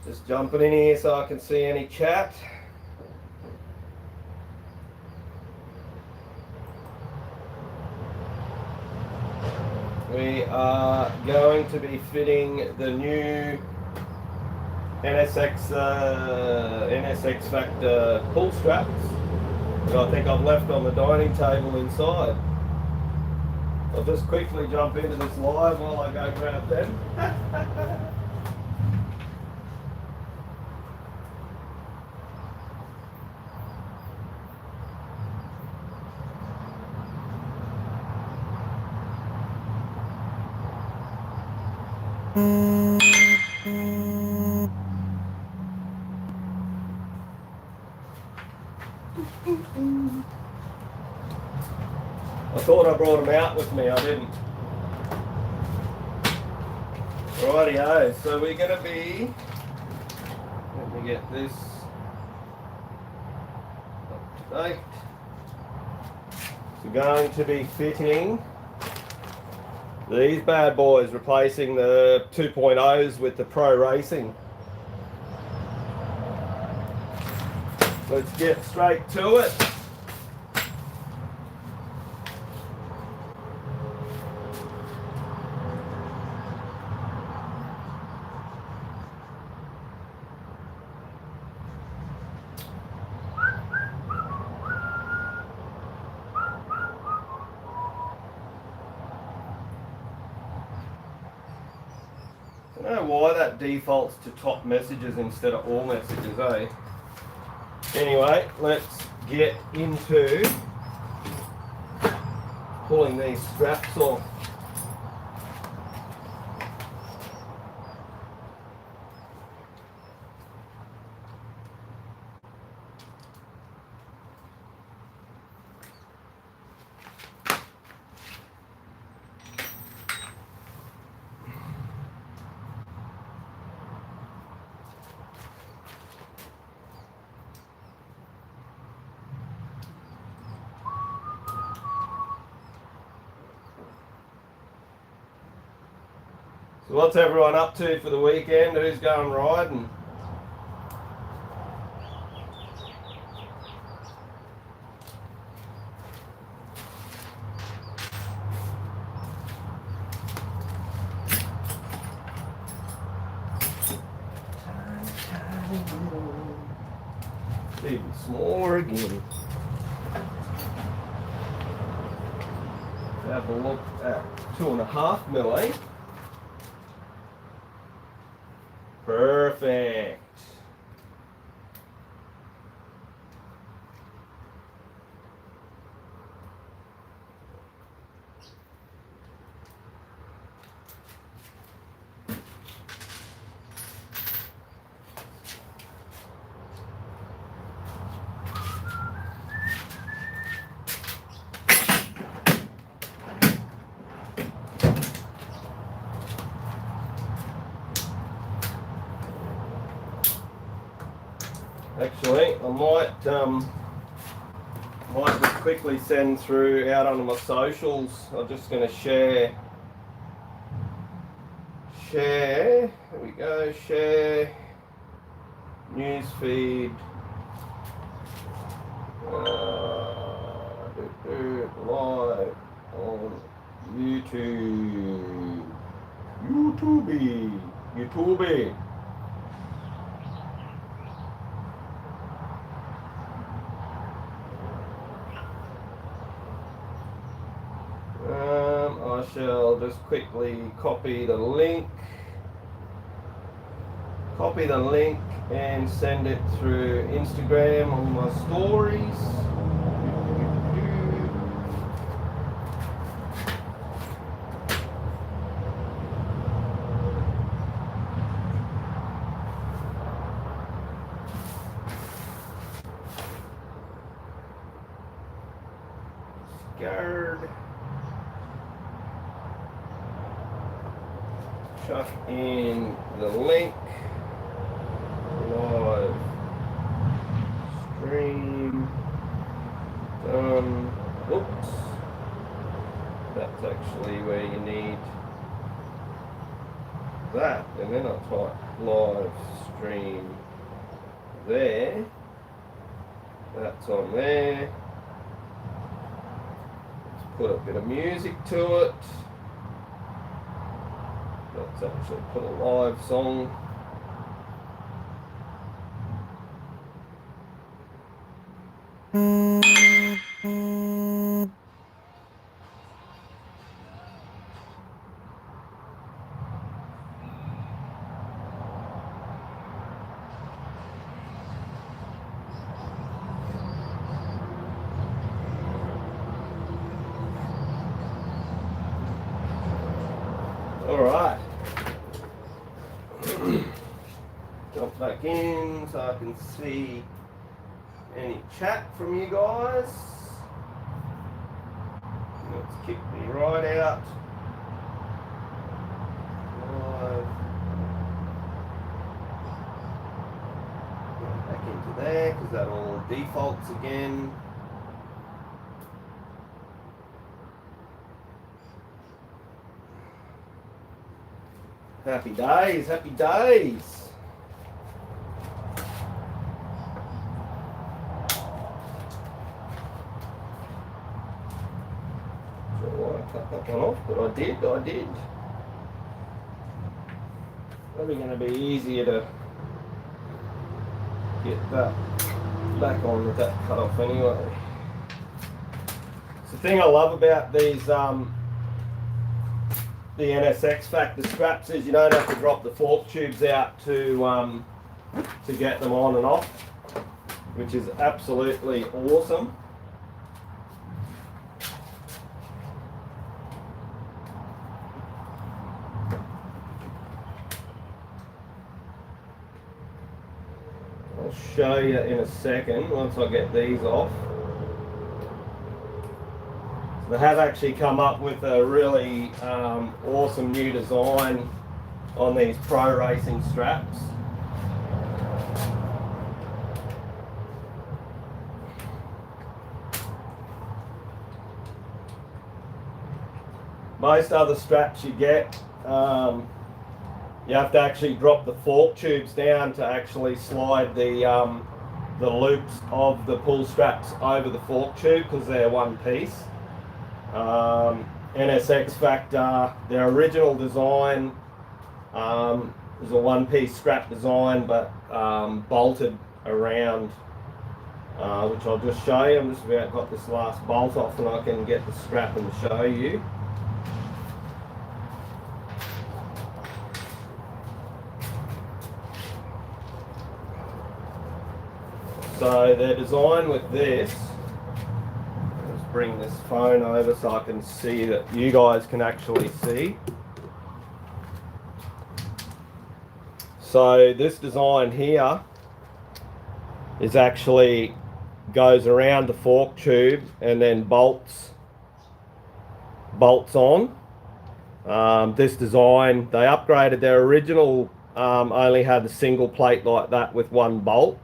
Just jumping in here so I can see any chat. We are going to be fitting the new NSX Factor pull straps that I think I've left on the dining table inside. I'll just quickly jump into this live while I go grab them. I thought I brought them out with me, I didn't. Rightio, so we're going to be, let me get this up to date. So going to be fitting these bad boys, replacing the 2.0s with the Pro Racing. Let's get straight to it. I don't know why that defaults to top messages instead of all messages, eh? Anyway, let's get into pulling these straps off. So what's everyone up to for the weekend? Who's going riding? Even smaller again. Have a look at 2.5 mil, eh? Perfect. Actually, I might just quickly send through out onto my socials. I'm just going to share. There we go. Share newsfeed. Live on YouTube. YouTube. I shall just quickly copy the link and send it through Instagram on my stories. Scared. Chuck in the link. Live stream done. Oops. That's actually where you need that, and then I'll type live stream there. That's on there. Let's put a bit of music to it. Let's actually put a live song. All right. Jump back in so I can see any chat from you guys. Let's kick me right out. Live. Go back into there because that all defaults again. Happy days, happy days. So I cut that one off, but I did. Probably going to be easier to get that back on with that cut off anyway. It's the thing I love about these the NSX Factor straps is you don't have to drop the fork tubes out to get them on and off, which is absolutely awesome. I'll show you in a second once I get these off. They have actually come up with a really awesome new design on these pro racing straps. Most other straps you get, you have to actually drop the fork tubes down to actually slide the loops of the pull straps over the fork tube because they're one piece. NSX Factor, their original design was a one-piece strap design, but bolted around, which I'll just show you. I'm just about got this last bolt off and I can get the strap and show you. So they're designed with this. Bring this phone over so I can see that you guys can actually see. So this design here is actually goes around the fork tube and then bolts on. This design, they upgraded their original, only had a single plate like that with one bolt.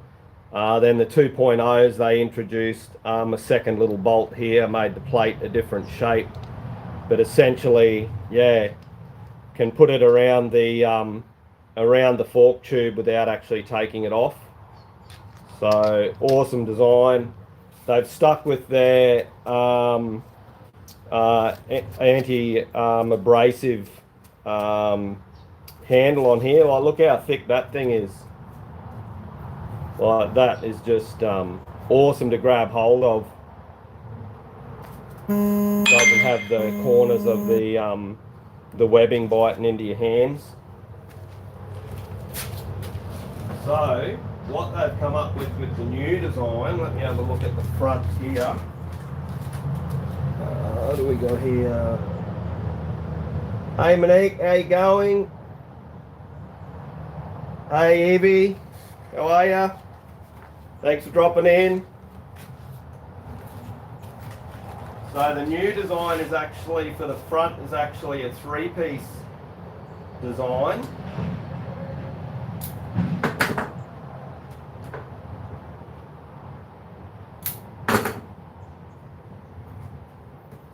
Then the 2.0s, they introduced a second little bolt here, made the plate a different shape. But essentially, yeah, can put it around the fork tube without actually taking it off. So awesome design. They've stuck with their anti-abrasive handle on here. Like, look how thick that thing is. Like, that is just awesome to grab hold of. Doesn't have the corners of the webbing biting into your hands. So what they've come up with the new design, let me have a look at the front here. What do we got here? Hey Monique, how you going? Hey Evie, how are ya? Thanks for dropping in. So the new design is actually, for the front, is actually a three-piece design.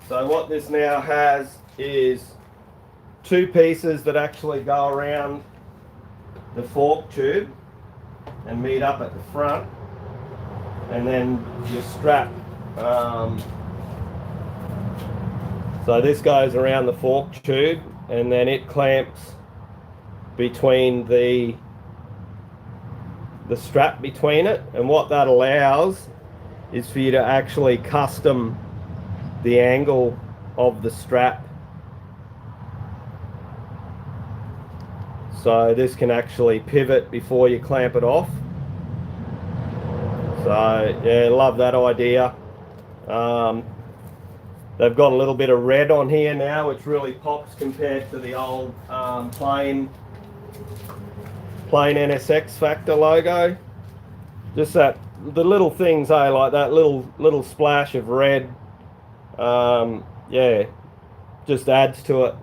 So what this now has is two pieces that actually go around the fork tube and meet up at the front, and then your strap. So this goes around the fork tube, and then it clamps between the strap between it, and what that allows is for you to actually custom the angle of the strap. So this can actually pivot before you clamp it off. So yeah, love that idea. They've got a little bit of red on here now, which really pops compared to the old plain NSX Factor logo. Just that, the little things, like that little splash of red, yeah, just adds to it.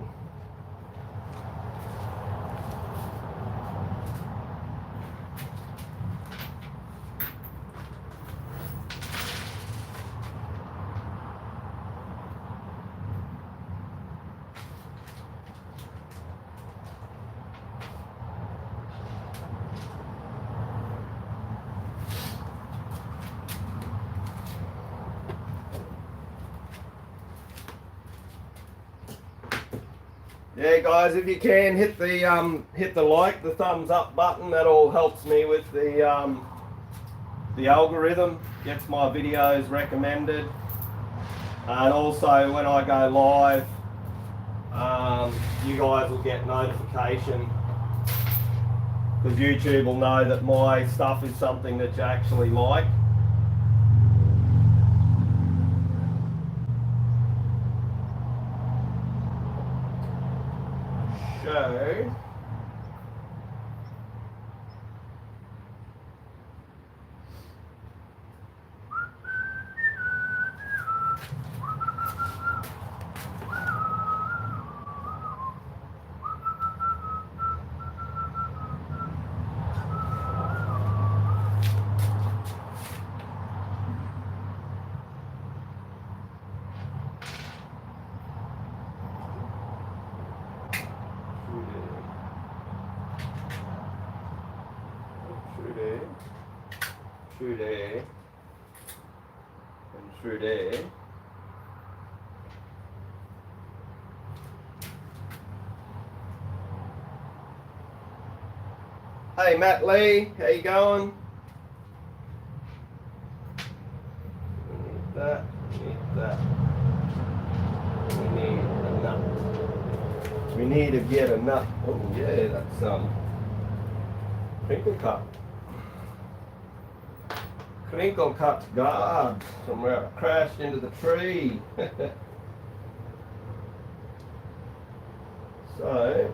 Yeah, guys, if you can hit the like, the thumbs up button. That all helps me with the algorithm, gets my videos recommended, and also when I go live, you guys will get notification, because YouTube will know that my stuff is something that you actually like. So through there, and through there. Hey Matt Lee, how you going? Need that, need that. We need a nut. We need to get a nut. Oh yeah, that's crinkle cut. Crinkle cut guard. Somewhere I crashed into the tree. So,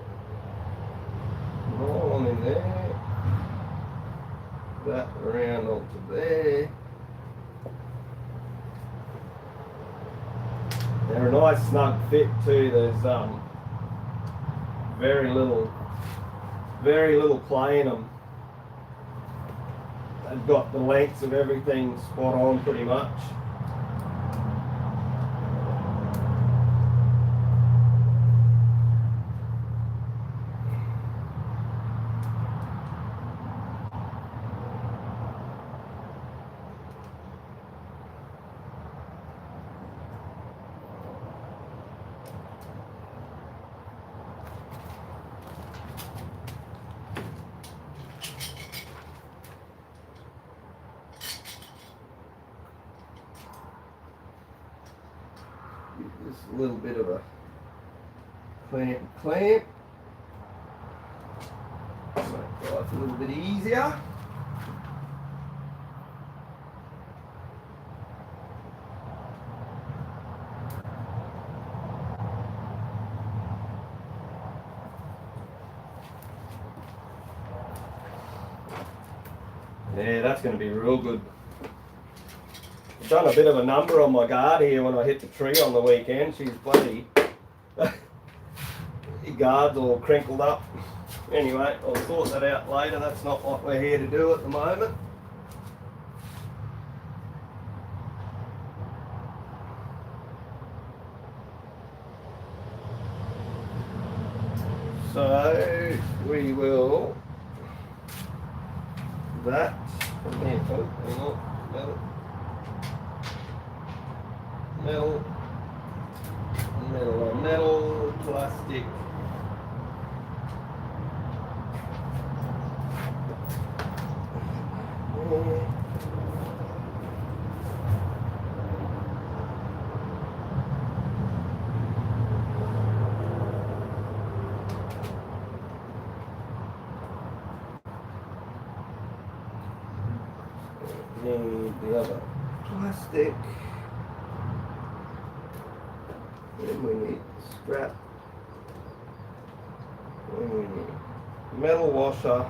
roll on in there. That around onto there. They're a nice snug fit too. There's very little play in them. They've got the lengths of everything spot on pretty much. Just a little bit of a clamp. Make life a little bit easier. Yeah, that's going to be real good. I've done a bit of a number on my guard here when I hit the tree on the weekend. She's bloody... the guard's all crinkled up. Anyway, I'll sort that out later. That's not what we're here to do at the moment. So we will that from there. Oh, hang on, metal, plastic. Need the other plastic. Then we need scrap. Then we need metal washer.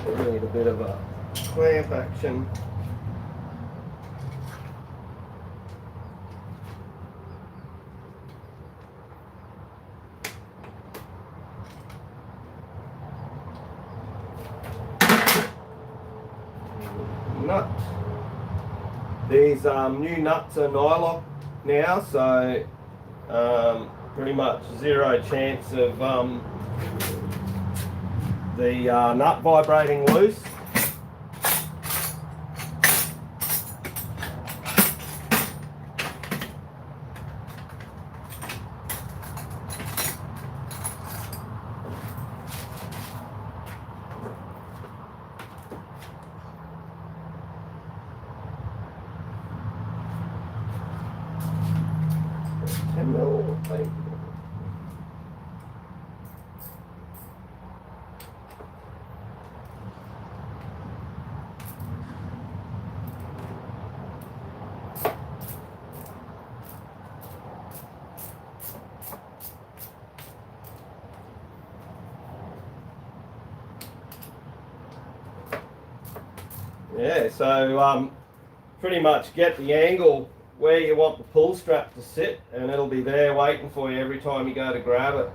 We need a bit of a clamp action. Nut. These new nuts are nylock now, so pretty much zero chance of the nut vibrating loose. Yeah, so pretty much get the angle where you want the pull strap to sit, and it'll be there waiting for you every time you go to grab it.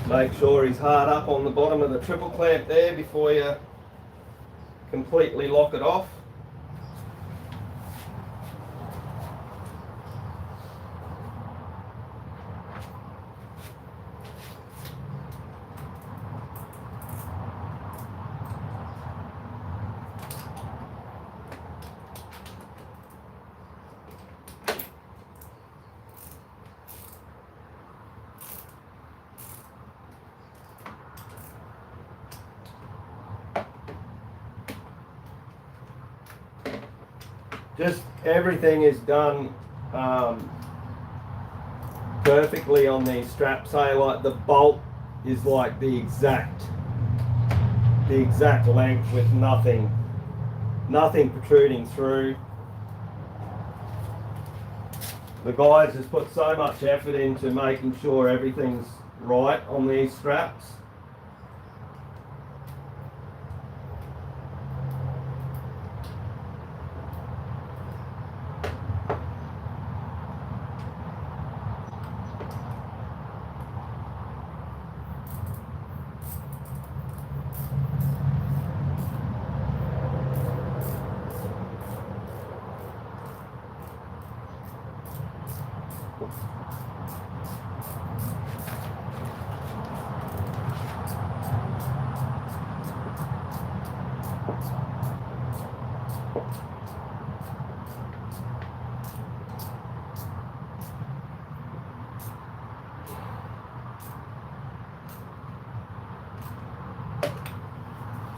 Make sure he's hard up on the bottom of the triple clamp there before you completely lock it off. Just everything is done perfectly on these straps. Say like the bolt is like the exact length with nothing protruding through. The guys just put so much effort into making sure everything's right on these straps.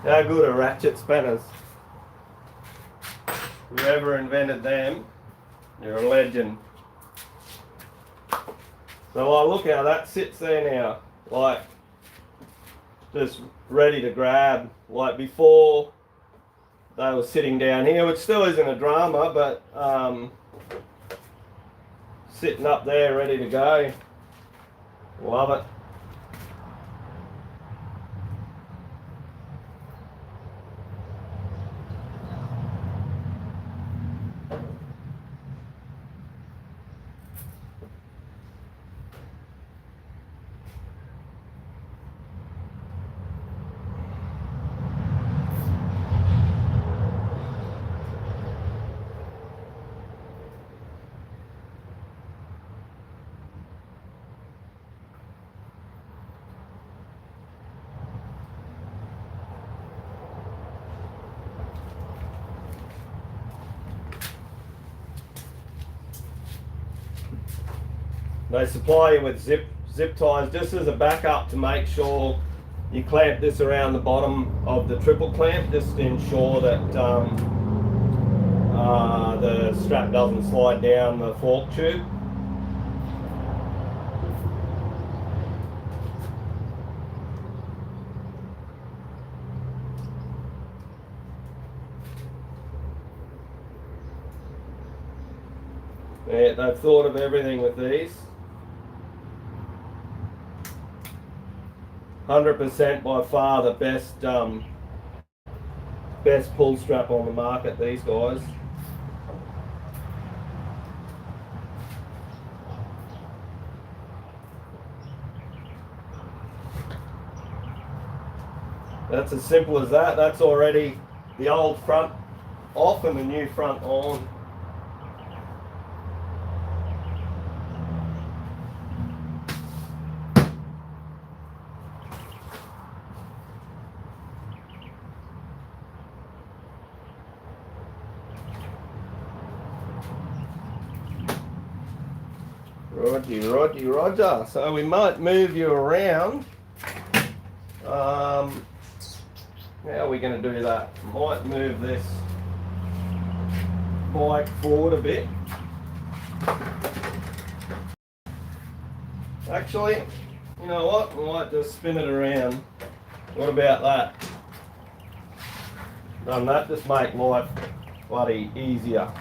How good are ratchet spanners? Whoever invented them, you're a legend. So I look how that sits there now, like just ready to grab. Like before, they were sitting down here, which still isn't a drama, but sitting up there ready to go. Love it. They supply you with zip ties just as a backup to make sure you clamp this around the bottom of the triple clamp, just to ensure that the strap doesn't slide down the fork tube. Yeah, they've thought of everything with these. 100% by far the best pull strap on the market, these guys. That's as simple as that. That's already the old front off and the new front on. Roger. So we might move you around. How are we going to do that? Might move this bike forward a bit. Actually, you know what? We might just spin it around. What about that? Done that, just make life bloody easier.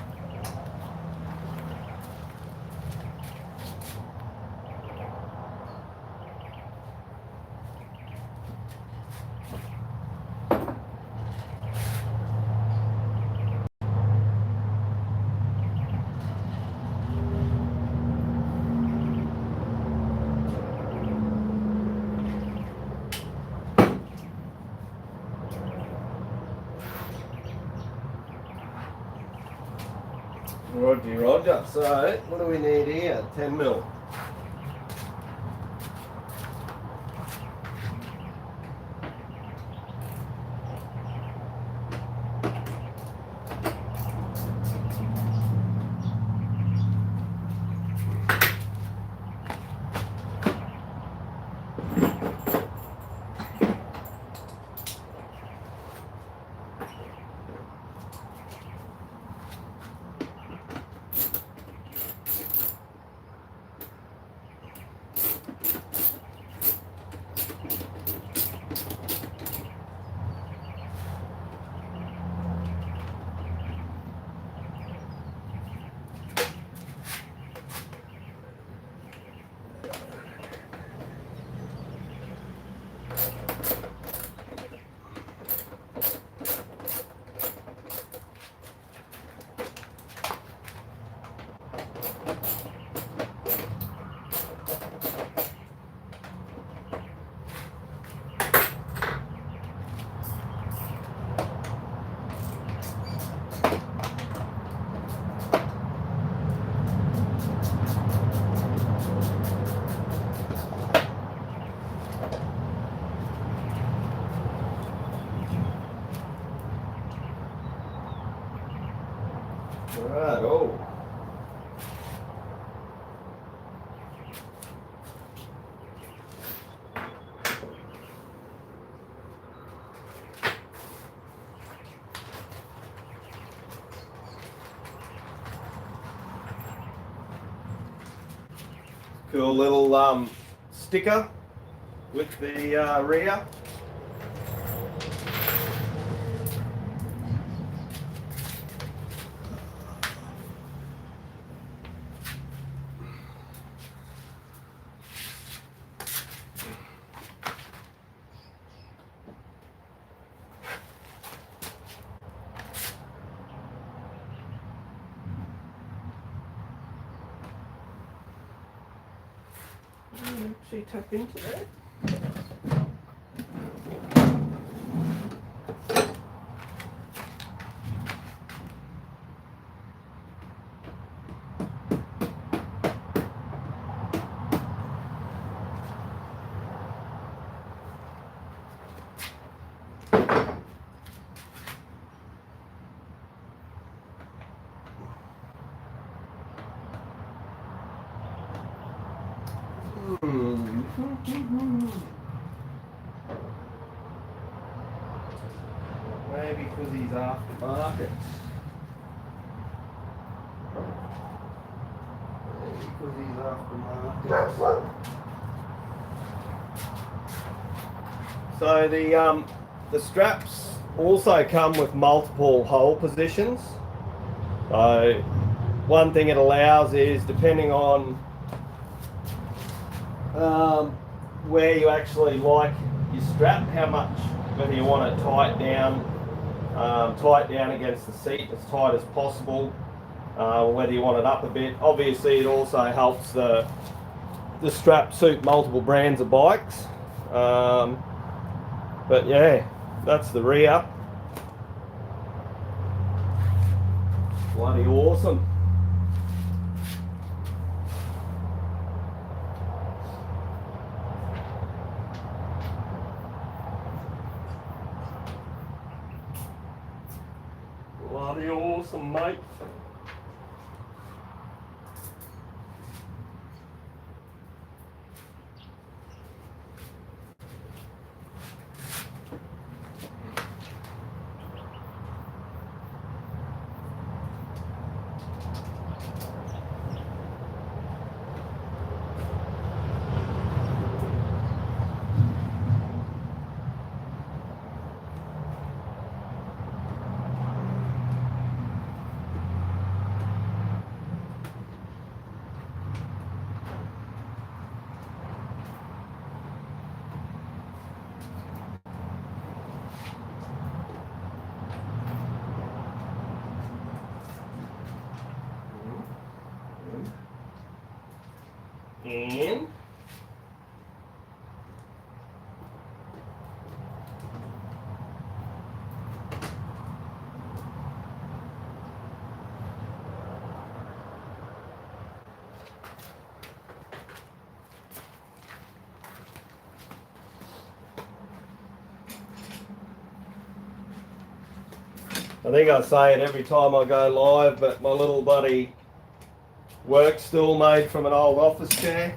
Roger. So, what do we need here? 10 mil. Right, oh. Cool little sticker with the rear. Actually tuck into that. Maybe because he's aftermarket. Maybe because he's aftermarket. So the straps also come with multiple hole positions. So one thing it allows is, depending on where you actually like your strap, how much, whether you want it tight down against the seat as tight as possible, whether you want it up a bit. Obviously, it also helps the strap suit multiple brands of bikes. But yeah, that's the rear. Bloody awesome. Bloody awesome, mate. And I think I say it every time I go live, but my little buddy work stool made from an old office chair.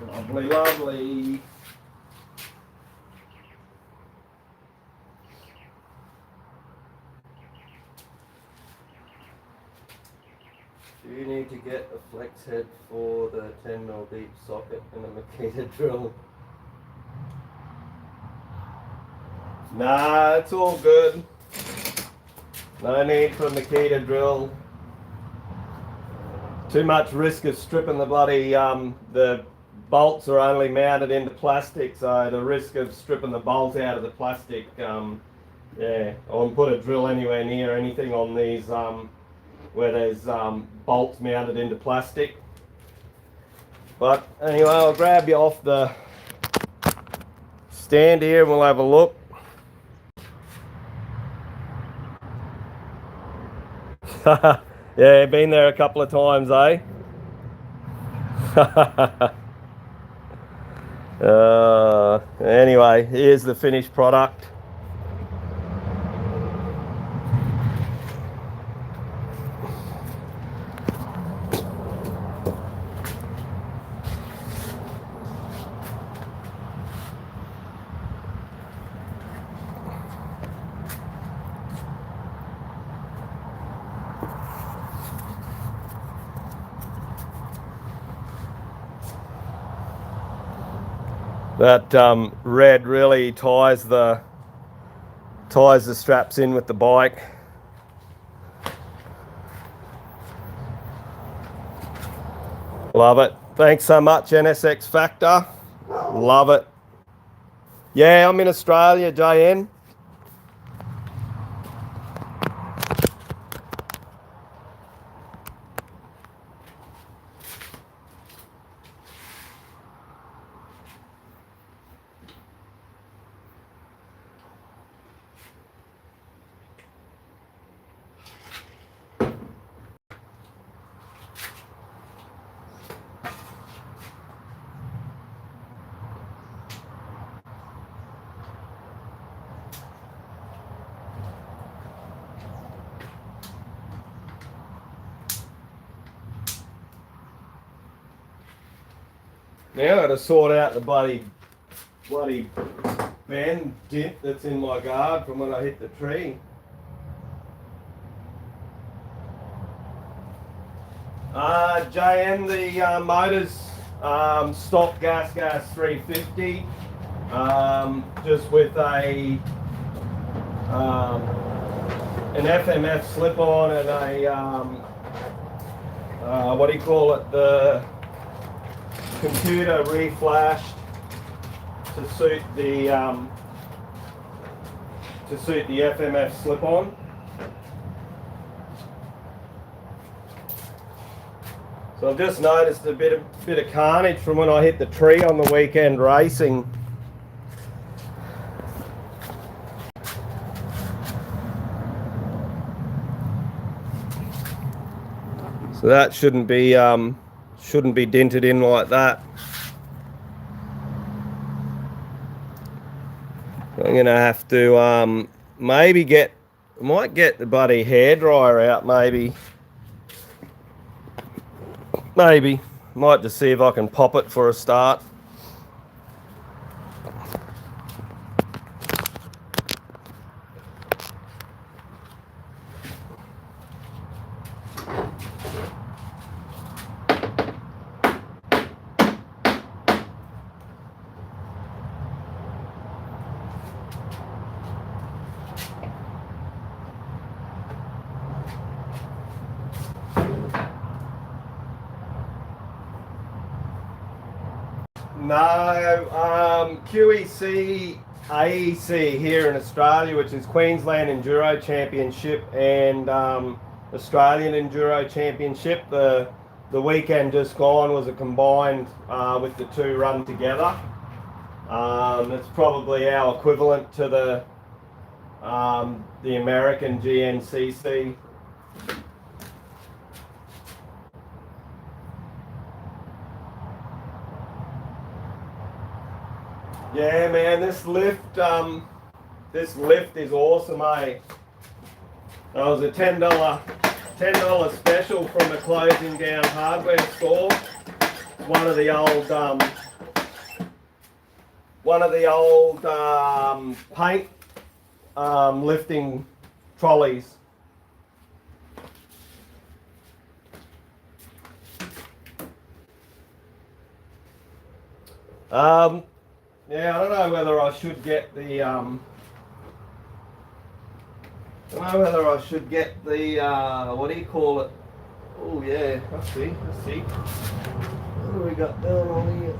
Lovely, lovely. Do you need to get a flex head for the 10mm deep socket in the Makita drill? Nah, it's all good. No need for a Makita drill. Too much risk of stripping the bloody, the bolts are only mounted into plastic, so the risk of stripping the bolt out of the plastic, yeah, I wouldn't put a drill anywhere near anything on these where there's bolts mounted into plastic. But anyway, I'll grab you off the stand here and we'll have a look. Yeah, been there a couple of times, eh? Anyway, here's the finished product. That red really ties the straps in with the bike. Love it. Thanks so much, NSX Factor. Love it. Yeah, I'm in Australia, JN. Now I've got to sort out the bloody bend dip that's in my guard from when I hit the tree. JN, the motor's stock gas 350, just with a an FMF slip-on and a what do you call it, the computer reflashed to suit the FMF slip-on. So I've just noticed a bit of carnage from when I hit the tree on the weekend racing. So that shouldn't be dented in like that. I'm gonna have to maybe might get the bloody hairdryer out, maybe. Might just see if I can pop it for a start. No, QEC AEC here in Australia, which is Queensland Enduro Championship and Australian Enduro Championship. The weekend just gone was a combined with the two run together. It's probably our equivalent to the American GNCC. Yeah, man, this lift is awesome, eh? That was a $10 special from the closing down hardware store. One of the old one of the old paint lifting trolleys. Yeah, I don't know whether I should get the what do you call it? Oh yeah, let's see. What do we got down on here?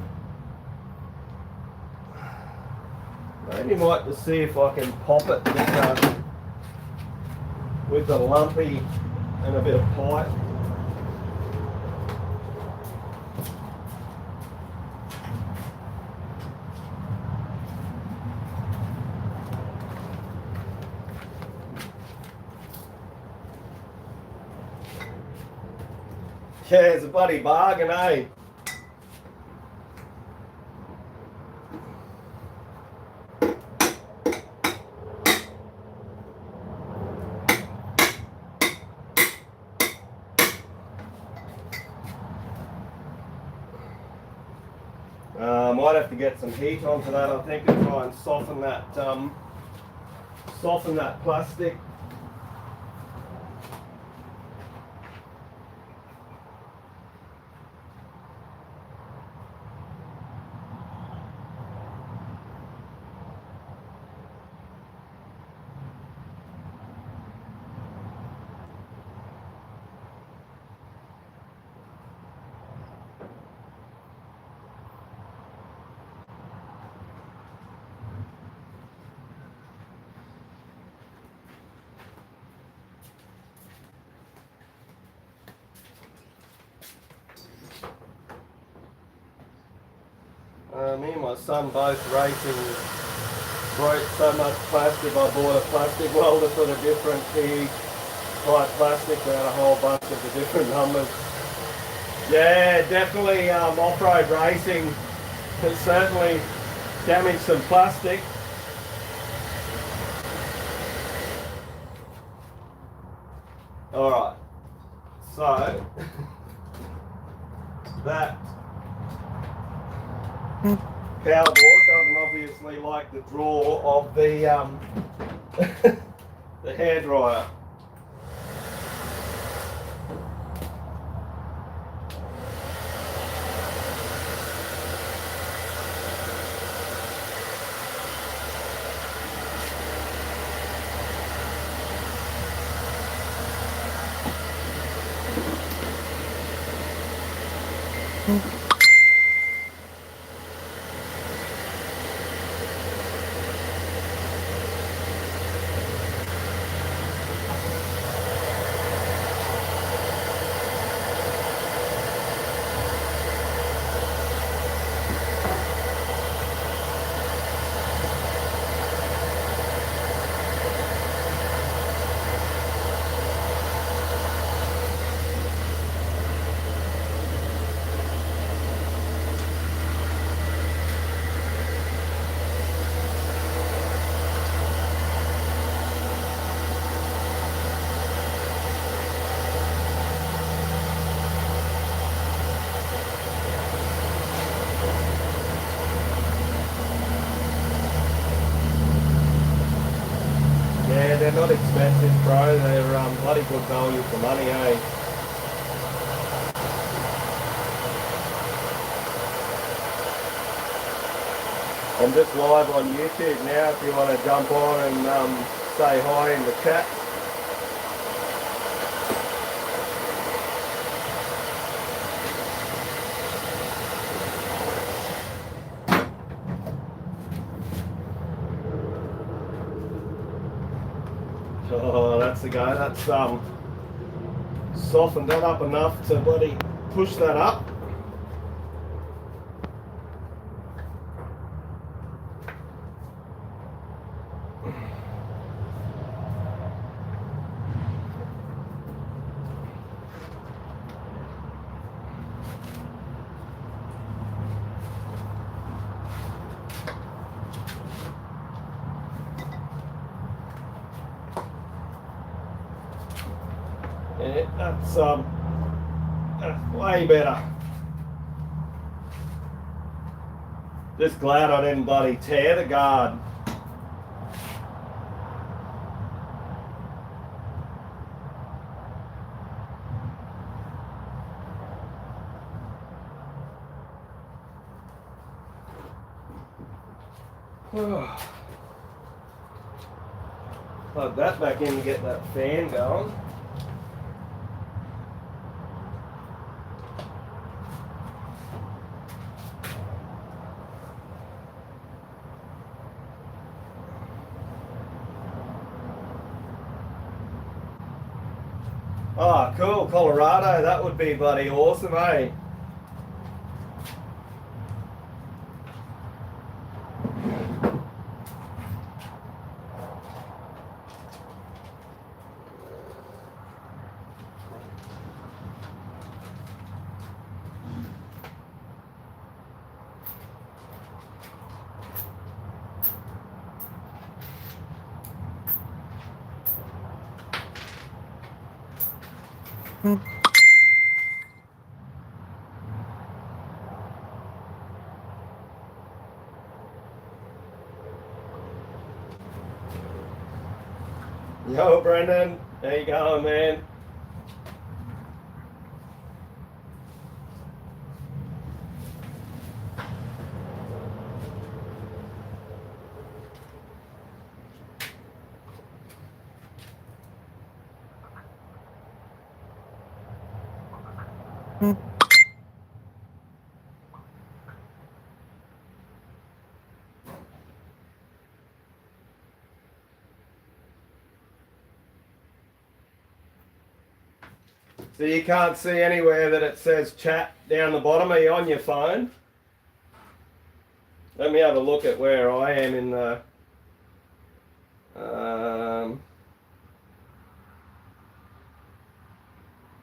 Maybe might just see if I can pop it with the lumpy and a bit of pipe. Yeah, it's a bloody bargain, eh? Might have to get some heat onto that, I think, and try and soften that plastic. Me and my son both racing broke so much plastic. I bought a plastic welder for the different type plastic. We had a whole bunch of the different numbers. Yeah, definitely off-road racing has certainly damaged some plastic. Alright, so that powerboard doesn't obviously like the draw of the the hairdryer. Yeah, they're not expensive, bro. They're bloody good value for money, eh? I'm just live on YouTube now if you want to jump on and say hi in the chat. Oh, that's the guy. That's softened that up enough to bloody push that up. Yeah, that's way better. Just glad I didn't bloody tear the guard. Plug that back in to get that fan going. Oh, cool, Colorado. That would be bloody awesome, eh? Yo, Brendan. How you going, man? So you can't see anywhere that it says chat down the bottom. Are you on your phone? Let me have a look at where I am in the...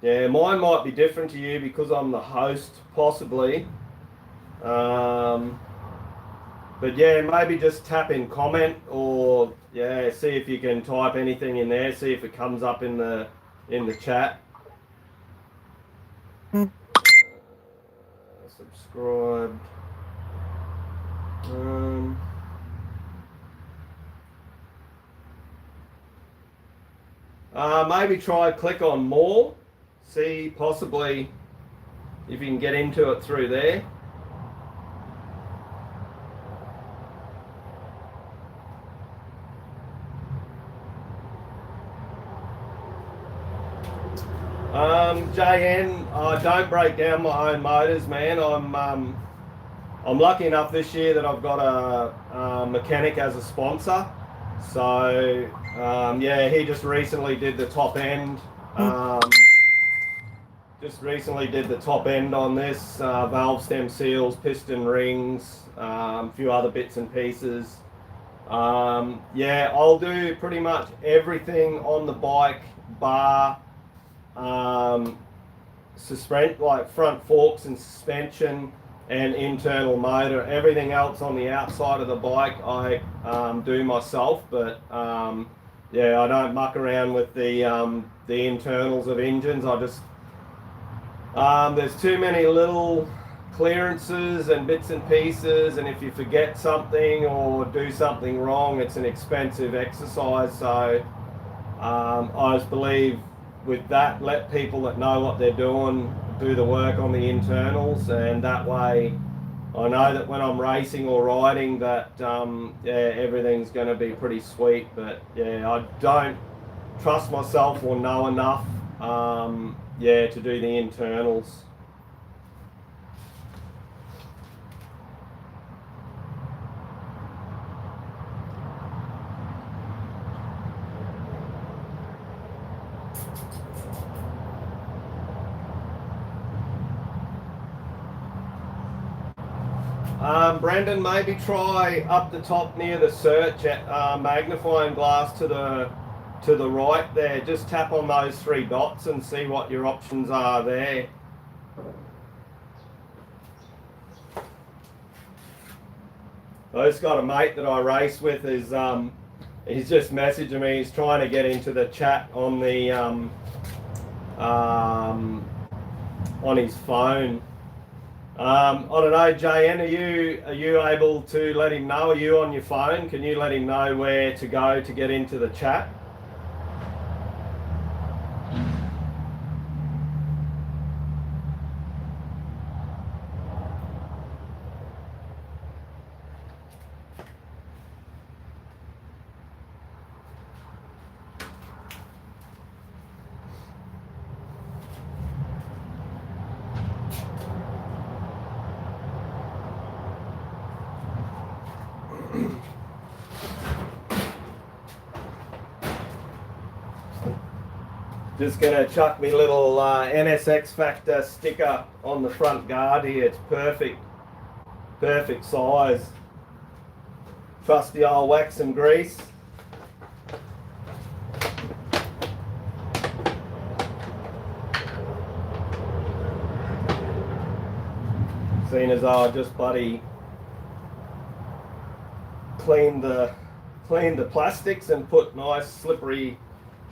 yeah, mine might be different to you because I'm the host, possibly. But yeah, maybe just tap in comment or yeah, see if you can type anything in there. See if it comes up in the chat. Subscribed. Maybe click on more. See possibly if you can get into it through there. JN, I don't break down my own motors, man. I'm lucky enough this year that I've got a mechanic as a sponsor. So yeah, he just recently did the top end. Just recently did the top end on this, valve stem seals, piston rings, a few other bits and pieces. Yeah, I'll do pretty much everything on the bike bar like front forks and suspension and internal motor. Everything else on the outside of the bike I do myself, but yeah, I don't muck around with the internals of engines. I just there's too many little clearances and bits and pieces, and if you forget something or do something wrong, it's an expensive exercise. So I just believe with that, let people that know what they're doing do the work on the internals, and that way I know that when I'm racing or riding that yeah, everything's going to be pretty sweet. But yeah, I don't trust myself or know enough yeah, to do the internals. Brendan, maybe try up the top near the search at magnifying glass to the right there. Just tap on those three dots and see what your options are there. I just got a mate that I race with. He's just messaging me. He's trying to get into the chat on the on his phone. I don't know, JN, are you able to let him know? Are you on your phone? Can you let him know where to go to get into the chat? Just gonna chuck me little NSX Factor sticker on the front guard here. It's perfect size. Trusty old wax and grease. Seeing as I just bloody cleaned the plastics and put nice slippery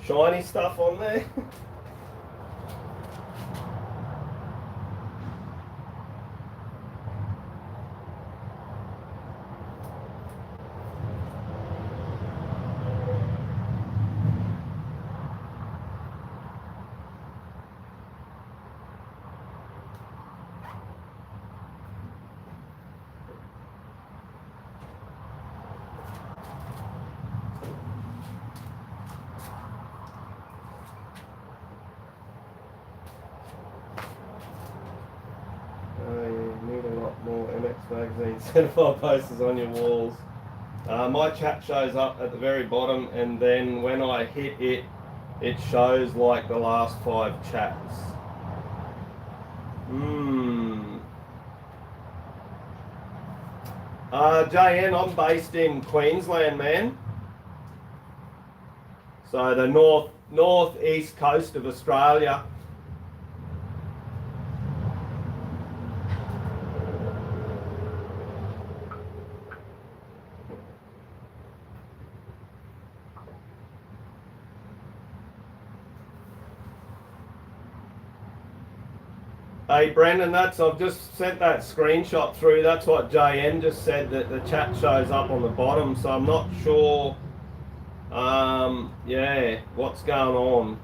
shiny stuff on there. Magazine centerfold posters on your walls. My chat shows up at the very bottom, and then when I hit it, it shows like the last 5 chats. JN, I'm based in Queensland, man. So the northeast coast of Australia. Hey Brendan, I've just sent that screenshot through. That's what JN just said, that the chat shows up on the bottom. So I'm not sure, yeah, what's going on.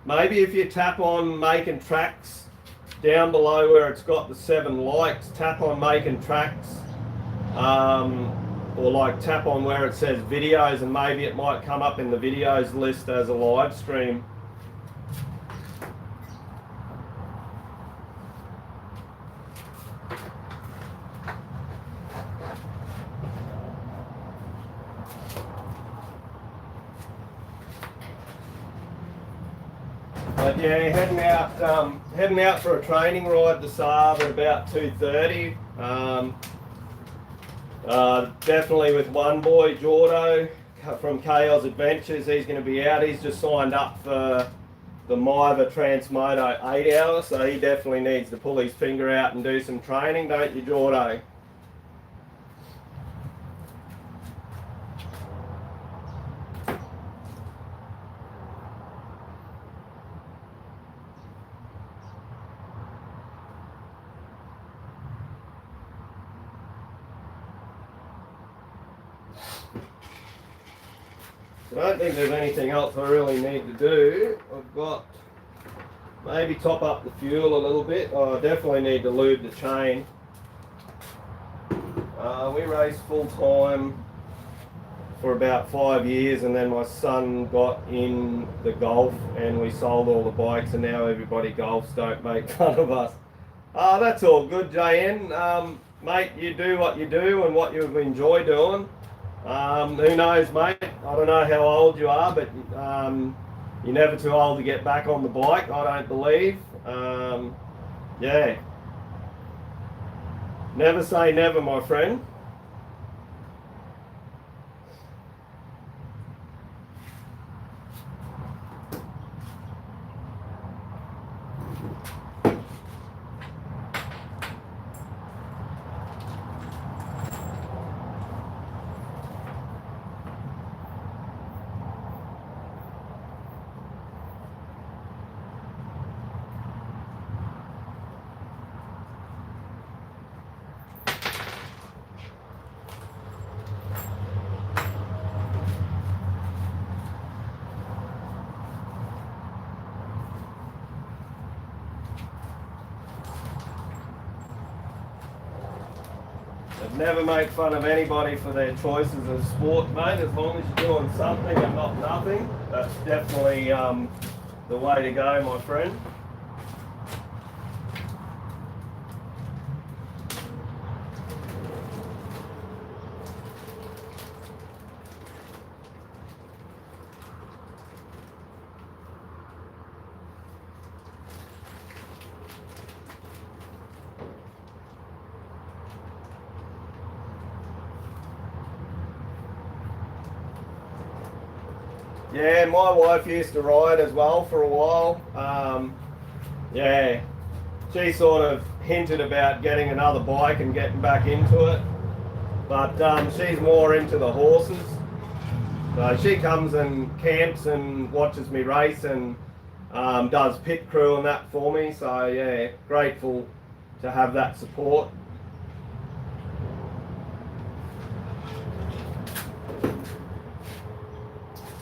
Maybe if you tap on making tracks down below where it's got the 7 likes, tap on making tracks. Or like tap on where it says videos, and maybe it might come up in the videos list as a live stream. But yeah, heading out for a training ride this Arb at about 2:30. Definitely with one boy, Jordo, from Chaos Adventures. He's going to be out. He's just signed up for the Miva Transmoto 8 hour, so he definitely needs to pull his finger out and do some training, don't you, Jordo? I don't think there's anything else I really need to do. I've got maybe top up the fuel a little bit. I definitely need to lube the chain. We raced full time for about 5 years, and then my son got in the golf and we sold all the bikes, and now everybody golfs. Don't make fun of us. That's all good, JN. Mate, you do what you do and what you enjoy doing. Who knows, mate? I don't know how old you are, but you're never too old to get back on the bike, I don't believe. Yeah. Never say never, my friend. never make fun of anybody for their choices of sport, mate. As long as you're doing something and not nothing, that's definitely the way to go, my friend. Yeah, my wife used to ride as well for a while. Yeah, she sort of hinted about getting another bike and getting back into it, but she's more into the horses. So she comes and camps and watches me race and does pit crew and that for me. So yeah, grateful to have that support.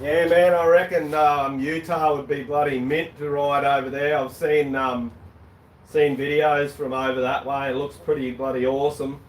Yeah, man, I reckon Utah would be bloody mint to ride over there. I've seen videos from over that way. It looks pretty bloody awesome.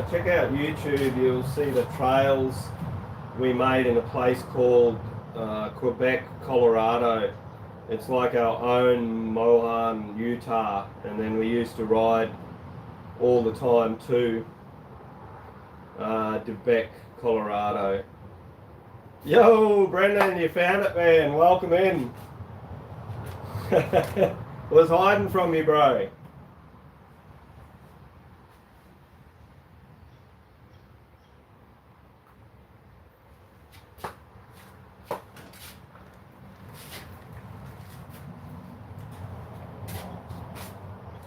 Check out YouTube, you'll see the trails we made in a place called Quebec, Colorado. It's like our own Mohan, Utah, and then we used to ride all the time to Quebec, Colorado. Yo, Brendan, you found it, man. Welcome in. Was hiding from you, bro.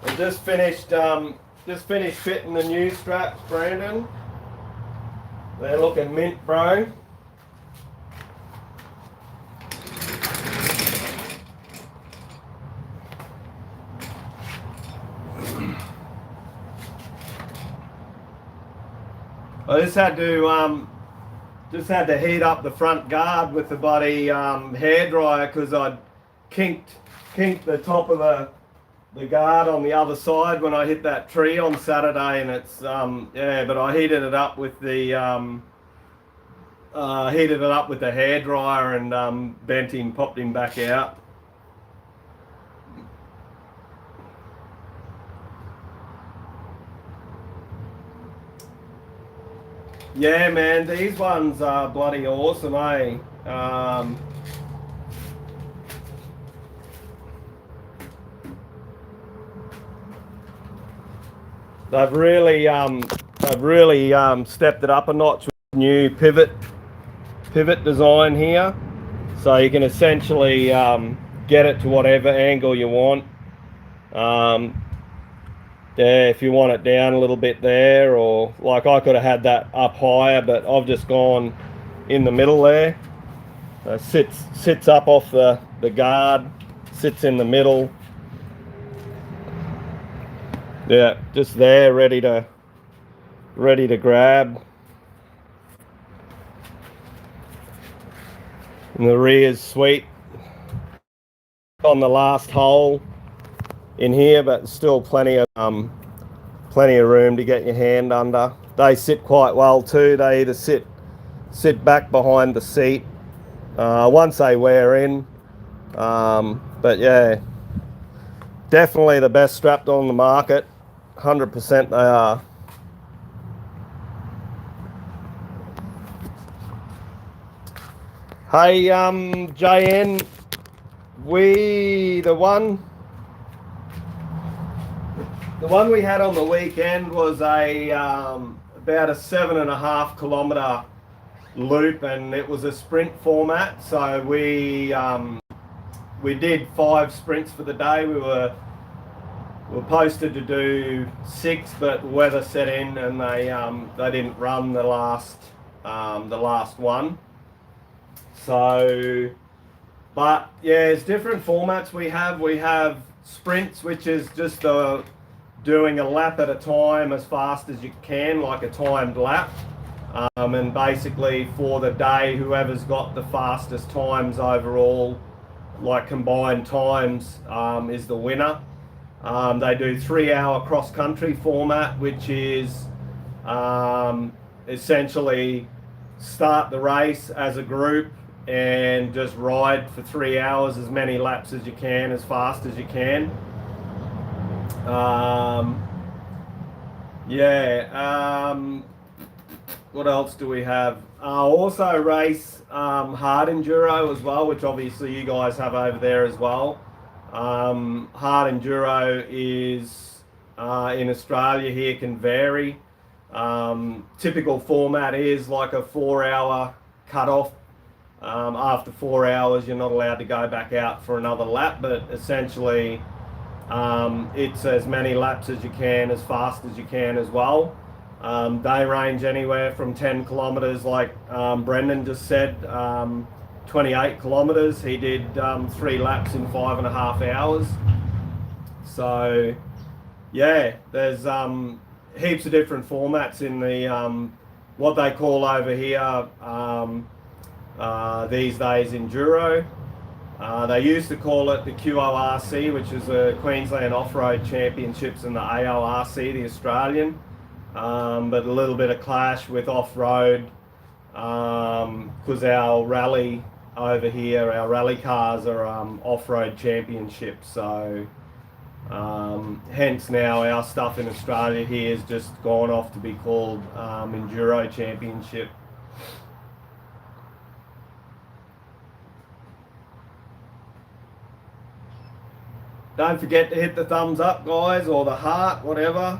I just finished fitting the new straps, Brandon. They're looking mint, bro. I just had to heat up the front guard with the bloody hairdryer because I'd kinked the top of the guard on the other side when I hit that tree on Saturday, and it's yeah, but I heated it up with the hairdryer and bent him, popped him back out. Yeah, man, these ones are bloody awesome, eh? They've really stepped it up a notch with new pivot design here, so you can essentially get it to whatever angle you want. Yeah, if you want it down a little bit there, or like I could have had that up higher, but I've just gone in the middle there. Sits up off the guard, sits in the middle. Yeah, just there, ready to grab. And the rear's sweet on the last hole in here, but still plenty of room to get your hand under. They sit quite well too. They either sit back behind the seat once they wear in. But yeah, definitely the best strapped on the market. 100% they are. Hey, JN, we the one we had on the weekend was a about a 7.5 kilometre loop, and it was a sprint format. So we did 5 sprints for the day. We were posted to do 6, but weather set in and they didn't run the last one. So, but yeah, it's different formats we have. We have sprints, which is just doing a lap at a time as fast as you can, like a timed lap. And basically for the day, whoever's got the fastest times overall, like combined times, is the winner. They do 3-hour cross-country format, which is essentially start the race as a group and just ride for 3 hours, as many laps as you can, as fast as you can. What else do we have? Also race hard enduro as well, which obviously you guys have over there as well. Hard enduro is in Australia here can vary. Typical format is like a 4-hour cut-off. After 4 hours, you're not allowed to go back out for another lap, but essentially it's as many laps as you can, as fast as you can as well. They range anywhere from 10 kilometres, like Brendan just said, 28 kilometres. He did 3 laps in 5.5 hours. So yeah, there's heaps of different formats in the what they call over here these days enduro. They used to call it the QORC, which is the Queensland Off-Road Championships, and the AORC, the Australian. But a little bit of clash with off-road because our rally over here, our rally cars are off-road championships. So hence now our stuff in Australia here has just gone off to be called Enduro Championship. Don't forget to hit the thumbs up, guys, or the heart, whatever.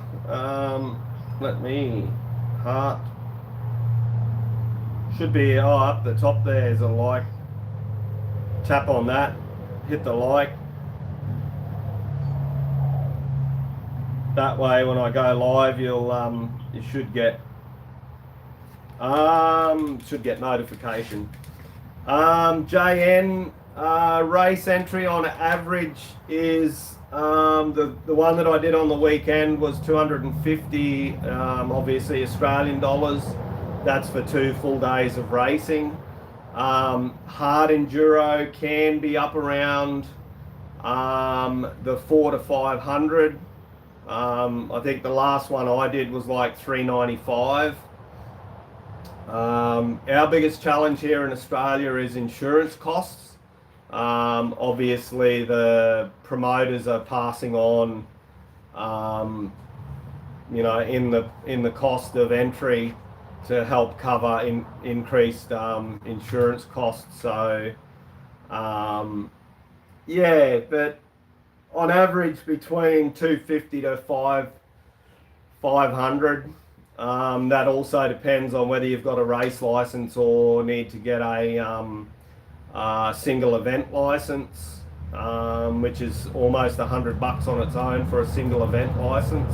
Heart. Should be up the top there's a like. Tap on that, hit the like. That way when I go live you should get notification. JN race entry on average is the one that I did on the weekend was 250 obviously Australian dollars. That's for 2 full days of racing. Hard enduro can be up around the 400 to 500. I think the last one I did was like 395. Our biggest challenge here in Australia is insurance costs. Obviously the promoters are passing on in the cost of entry to help cover increased insurance costs. So but on average between 250 to 500. That also depends on whether you've got a race license or need to get a single event license, which is almost $100 on its own for a single event license.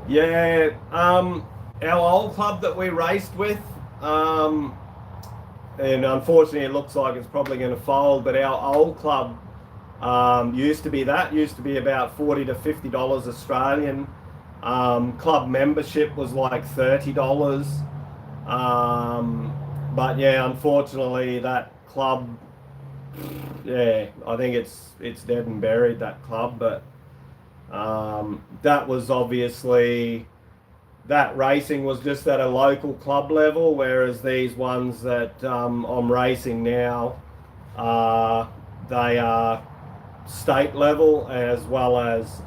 Yeah, our old club that we raced with, and unfortunately it looks like it's probably going to fold, but our old club used to be about $40 to $50 Australian. Club membership was like $30. But yeah, unfortunately that club, I think it's dead and buried, that club. But that was obviously, that racing was just at a local club level, whereas these ones that I'm racing now, they are state level as well as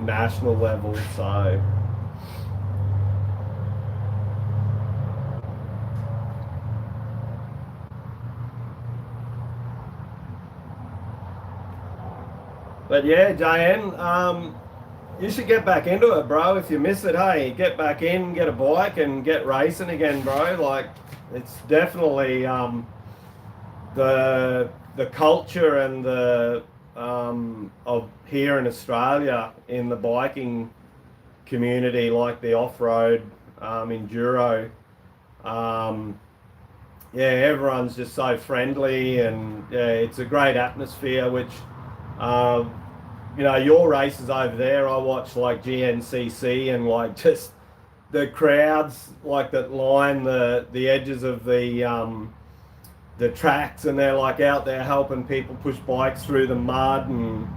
national level. So But yeah, JN, you should get back into it, bro. If you miss it, hey, get back in, get a bike, and get racing again, bro. Like, it's definitely the culture and the of here in Australia in the biking community, like the off-road enduro. Yeah, everyone's just so friendly, and yeah, it's a great atmosphere. Which, you know, your races over there, I watch like GNCC, and like just the crowds like that line the edges of the tracks, and they're like out there helping people push bikes through the mud, and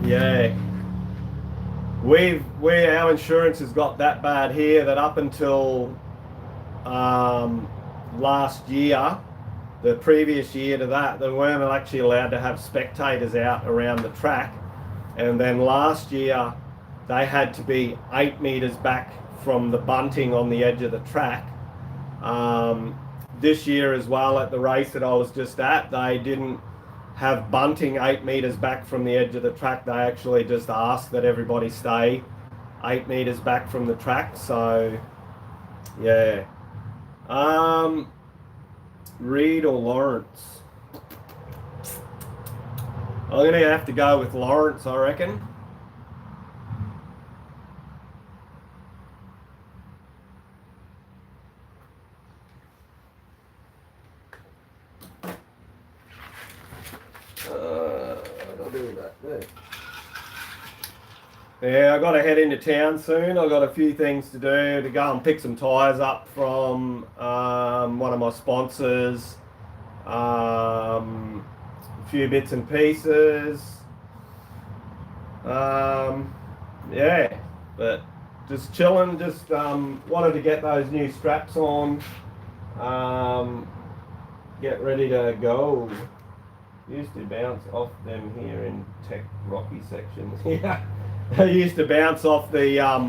yeah, our insurance has got that bad here that up until last year, the previous year to that, they weren't actually allowed to have spectators out around the track, and then last year they had to be 8 meters back from the bunting on the edge of the track. This year as well, at the race that I was just at, they didn't have bunting 8 meters back from the edge of the track. They actually just asked that everybody stay 8 meters back from the track. So yeah, Reed or Lawrence? I'm gonna have to go with Lawrence, I reckon. I'll do that there. Yeah, I got to head into town soon. I got a few things to do, to go and pick some tyres up from one of my sponsors. A few bits and pieces. Yeah, but just chilling. Just wanted to get those new straps on. Get ready to go. Used to bounce off them here in Tech Rocky sections. Yeah, I used to bounce off the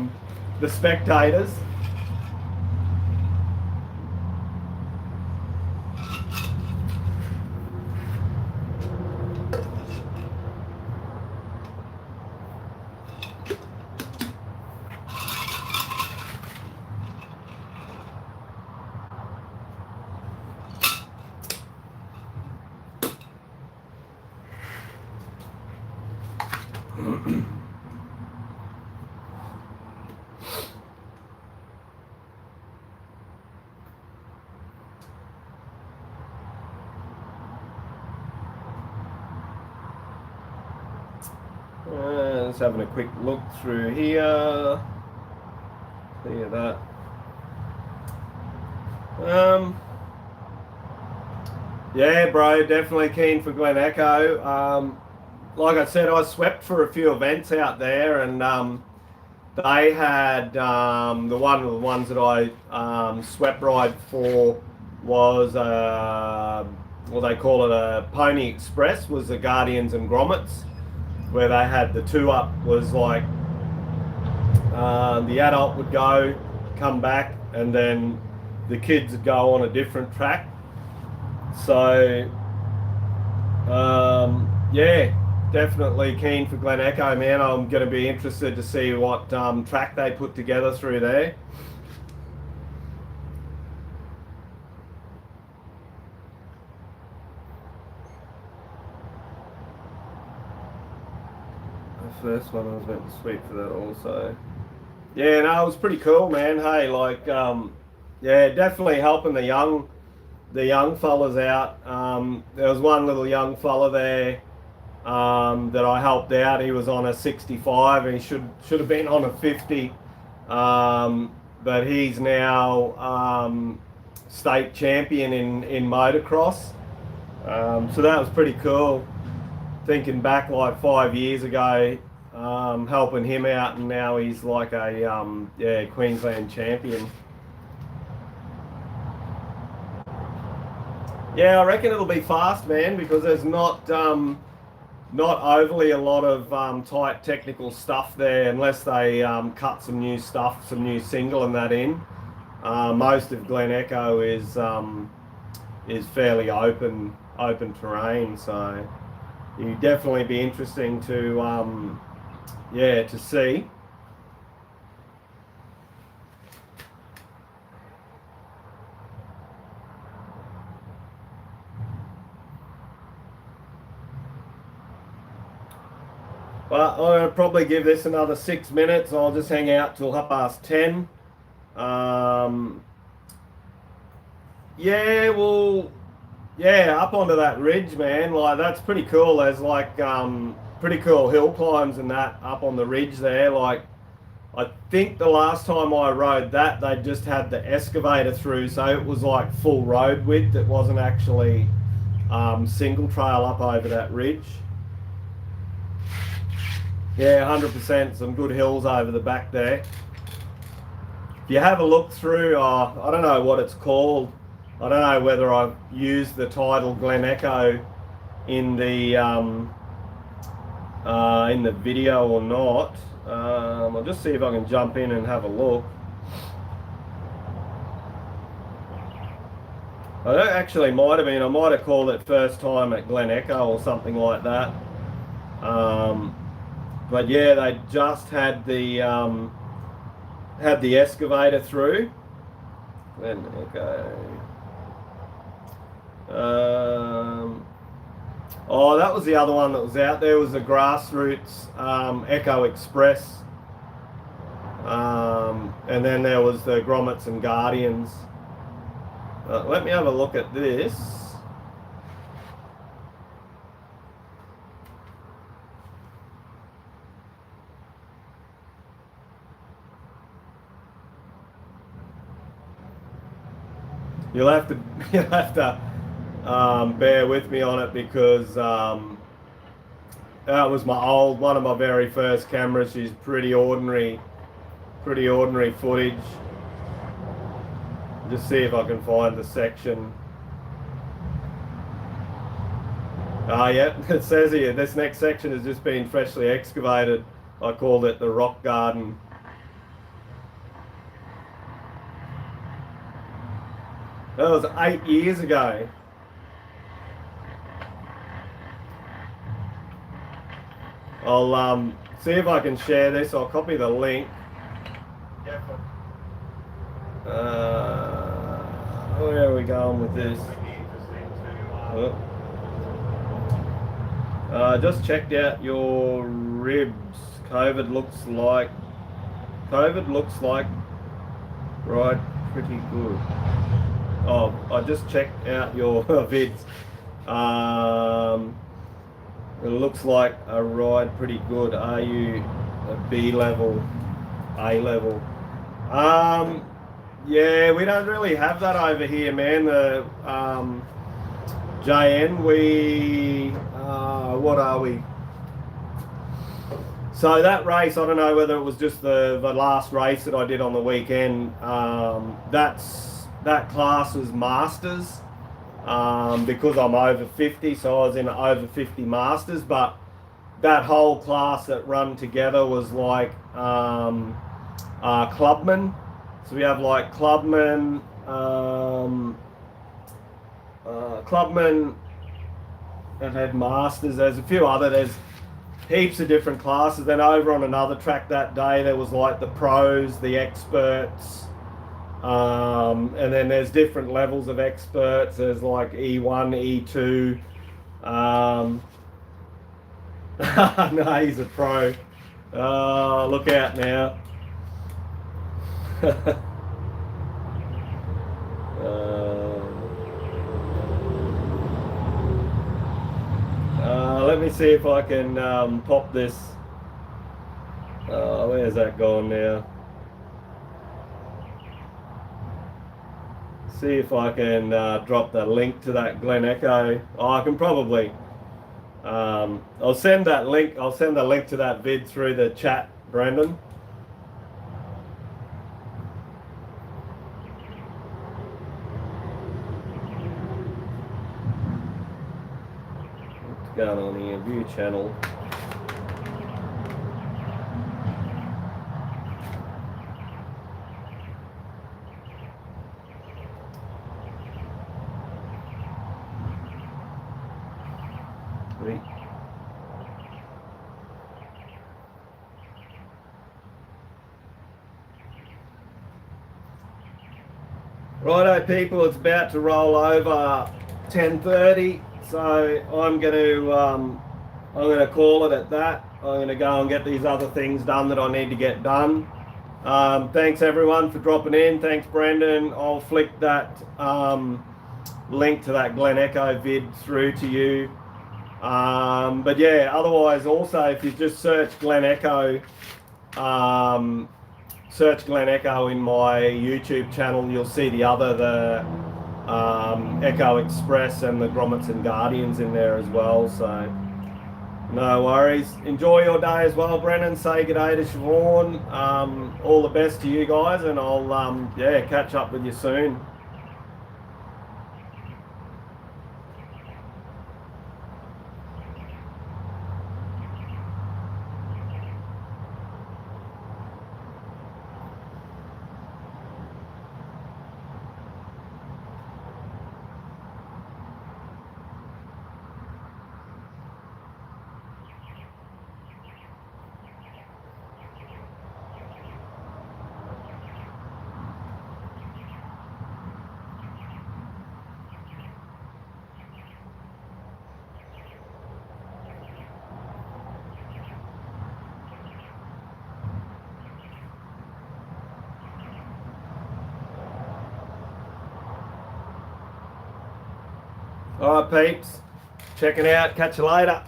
spectators. Just having a quick look through here. See that. Yeah, bro, definitely keen for Glen Echo. Like I said, I swept for a few events out there, and they had the one of the ones that I swept ride for was well, they call it a Pony Express, was the Guardians and Grommets, where they had the two up. Was like the adult would go, come back, and then the kids would go on a different track. So yeah, definitely keen for Glen Echo, man. I'm going to be interested to see what track they put together through there. First one I was meant to sweep for that also. Yeah, no, it was pretty cool, man. Hey, like, yeah, definitely helping the young fellas out. There was one little young fella there that I helped out. He was on a 65, and he should have been on a 50, but he's now state champion in motocross. So that was pretty cool. Thinking back like 5 years ago, helping him out, and now he's like a yeah, Queensland champion. Yeah, I reckon it'll be fast, man, because there's not overly a lot of tight technical stuff there, unless they cut some new stuff, some new single and that in. Most of Glen Echo is fairly open open terrain. So you definitely be interesting to to see. But I'm going to probably give this another 6 minutes. I'll just hang out till 10:30. Yeah, well, yeah, up onto that ridge, man. Like that's pretty cool. There's like pretty cool hill climbs and that up on the ridge there. Like I think the last time I rode that, they just had the excavator through, so it was like full road width. It wasn't actually single trail up over that ridge. Yeah, 100%. Some good hills over the back there. If you have a look through, I don't know what it's called. I don't know whether I've used the title Glen Echo in the video or not. I'll just see if I can jump in and have a look. I don't actually might have been. I might have called it First Time at Glen Echo or something like that. But yeah, they just had the excavator through. Glen Echo. Oh, that was the other one that was out there. Was the Grassroots Echo Express, and then there was the Grommets and Guardians. Let me have a look at this. You'll have to bear with me on it because that was one of my very first cameras. She's pretty ordinary footage. Just see if I can find the section. Yeah, it says here, this next section has just been freshly excavated. I called it the Rock Garden. That was 8 years ago. I'll see if I can share this. I'll copy the link. Where are we going with this? Just checked out your ribs. COVID looks like right pretty good. Oh, I just checked out your vids. It looks like a ride pretty good. Are you a B level, A level? Yeah, we don't really have that over here, man. The JN, what are we? So that race, I don't know whether it was just the last race that I did on the weekend. That class was Masters. Because I'm over 50, so I was in an over 50 Masters, but that whole class that run together was like clubmen. So we have like clubmen that had Masters. There's a few there's heaps of different classes. Then over on another track that day, there was like the pros, the experts, and then there's different levels of experts. There's like E1, E2. No, he's a pro. Look out now. Let me see if I can pop this. Where's that gone now? See if I can drop the link to that Glen Echo. I can probably. I'll send that link. I'll send the link to that vid through the chat, Brendan. What's going on here? View channel. Three. Righto, people, it's about to roll over 10:30, so I'm going to call it at that. I'm going to go and get these other things done that I need to get done. Thanks everyone for dropping in. Thanks Brendan. I'll flick that link to that Glen Echo vid through to you. But yeah, otherwise also if you just search Glen Echo in my YouTube channel, you'll see the Echo Express and the Grommets and Guardians in there as well. So no worries. Enjoy your day as well, Brennan. Say good day to Siobhan. All the best to you guys, and I'll catch up with you soon. All right, peeps. Check it out. Catch you later.